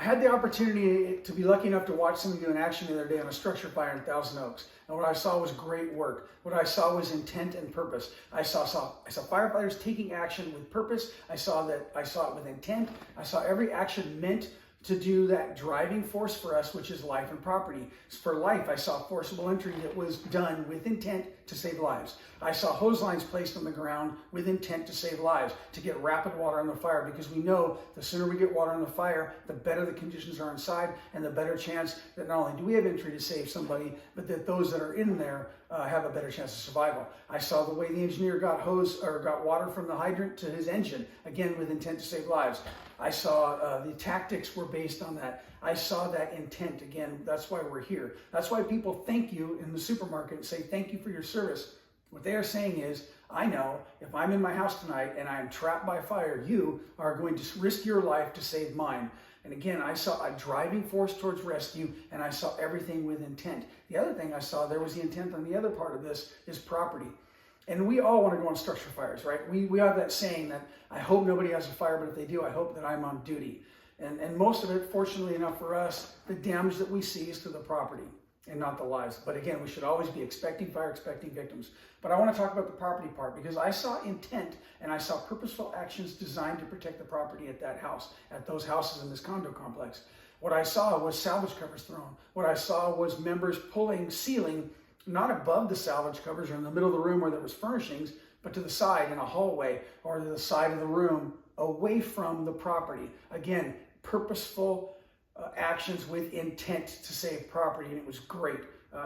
I had the opportunity to be lucky enough to watch somebody do an action the other day on a structure fire in Thousand Oaks. And what I saw was great work. What I saw was intent and purpose. I saw firefighters taking action with purpose. I saw it with intent. I saw every action meant to do that driving force for us, which is life and property. For life, I saw forcible entry that was done with intent to save lives. I saw hose lines placed on the ground with intent to save lives, to get rapid water on the fire, because we know the sooner we get water on the fire, the better the conditions are inside, and the better chance that not only do we have entry to save somebody, but that those that are in there have a better chance of survival. I saw the way the engineer got water from the hydrant to his engine, again with intent to save lives. I saw the tactics were based on that. I saw that intent. Again, that's why we're here. That's why people thank you in the supermarket and say thank you for your service. What they are saying is, I know if I'm in my house tonight and I'm trapped by fire, you are going to risk your life to save mine. And again, I saw a driving force towards rescue, and I saw everything with intent. The other thing I saw there was the intent on the other part of this is property. And we all want to go on structure fires, right? We have that saying that I hope nobody has a fire, but if they do, I hope that I'm on duty. And most of it, fortunately enough for us, the damage that we see is to the property and not the lives. But again, we should always be expecting fire, expecting victims. But I want to talk about the property part, because I saw intent and I saw purposeful actions designed to protect the property at that house, at those houses in this condo complex. What I saw was salvage covers thrown. What I saw was members pulling ceiling, not above the salvage covers or in the middle of the room where there was furnishings, but to the side in a hallway or to the side of the room away from the property. Again, purposeful actions with intent to save property, and it was great.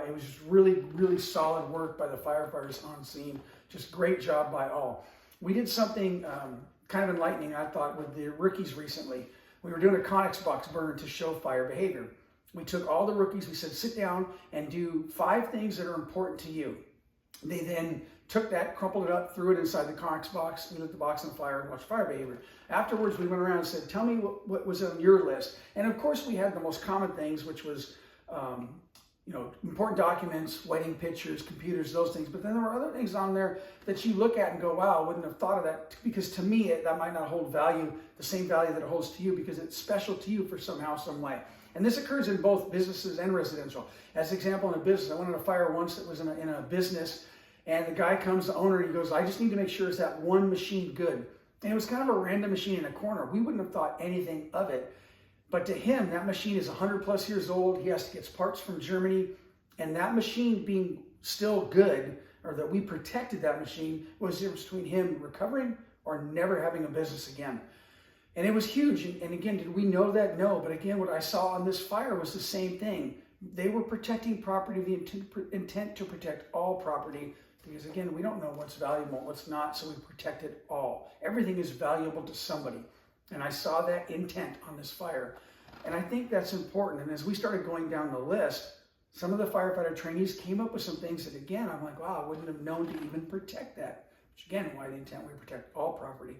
It was just really, really solid work by the firefighters on scene. Just great job by all. We did something kind of enlightening, I thought, with the rookies recently. We were doing a Conex box burn to show fire behavior. We took all the rookies, we said, sit down and do 5 things that are important to you. They then took that, crumpled it up, threw it inside the Conex box. We lit the box on fire and watched fire behavior. Afterwards, we went around and said, tell me what was on your list. And of course, we had the most common things, which was, important documents, wedding pictures, computers, those things. But then there were other things on there that you look at and go, wow, I wouldn't have thought of that, because to me, that might not hold value, the same value that it holds to you, because it's special to you for somehow, some way. And this occurs in both businesses and residential. As an example, in a business, I went on a fire once that was in a business, and the guy comes, the owner, and he goes, I just need to make sure is that one machine good. And it was kind of a random machine in a corner. We wouldn't have thought anything of it. But to him, that machine is 100 plus years old. He has to get parts from Germany. And that machine being still good, or that we protected that machine, was the difference between him recovering or never having a business again. And it was huge. And again, did we know that? No. But again, what I saw on this fire was the same thing. They were protecting property, the intent to protect all property, because again, we don't know what's valuable, what's not, so we protect it all. Everything is valuable to somebody. And I saw that intent on this fire. And I think that's important. And as we started going down the list, some of the firefighter trainees came up with some things that, again, I'm like, wow, I wouldn't have known to even protect that. Which again, why the intent, we protect all property.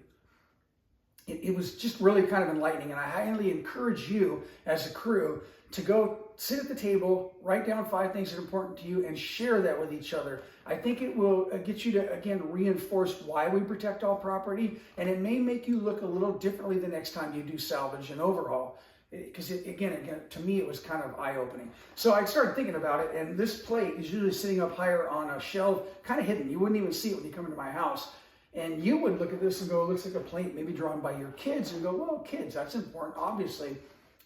It was just really kind of enlightening, and I highly encourage you as a crew to go sit at the table, write down 5 things that are important to you, and share that with each other. I think it will get you to, again, reinforce why we protect all property, and it may make you look a little differently the next time you do salvage and overhaul. Because again, to me, it was kind of eye-opening. So I started thinking about it, and this plate is usually sitting up higher on a shelf, kind of hidden. You wouldn't even see it when you come into my house. And you would look at this and go, it looks like a plate maybe drawn by your kids, and go, well, kids, that's important, obviously.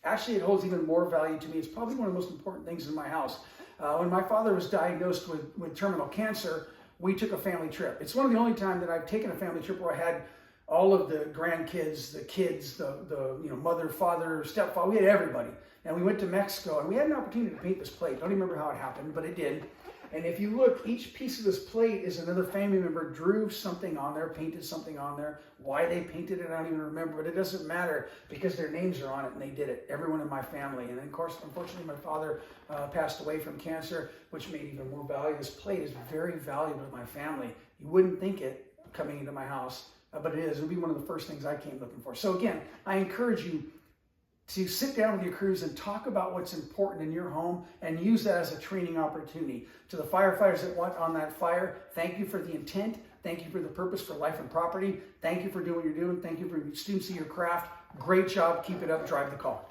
Actually, it holds even more value to me. It's probably one of the most important things in my house. When my father was diagnosed with terminal cancer, we took a family trip. It's one of the only times that I've taken a family trip where I had all of the grandkids, the kids, the mother, father, stepfather, we had everybody. And we went to Mexico, and we had an opportunity to paint this plate. Don't even remember how it happened, but it did. And if you look, each piece of this plate is another family member drew something on there, painted something on there. Why they painted it, I don't even remember, but it doesn't matter, because their names are on it, and they did it, everyone in my family. And then, of course, unfortunately, my father passed away from cancer, which made even more value. This plate is very valuable to my family. You wouldn't think it coming into my house, but it is. It would be one of the first things I came looking for. So again, I encourage you to sit down with your crews and talk about what's important in your home, and use that as a training opportunity. To the firefighters that went on that fire, thank you for the intent. Thank you for the purpose for life and property. Thank you for doing what you're doing. Thank you for students of your craft. Great job. Keep it up. Drive the call.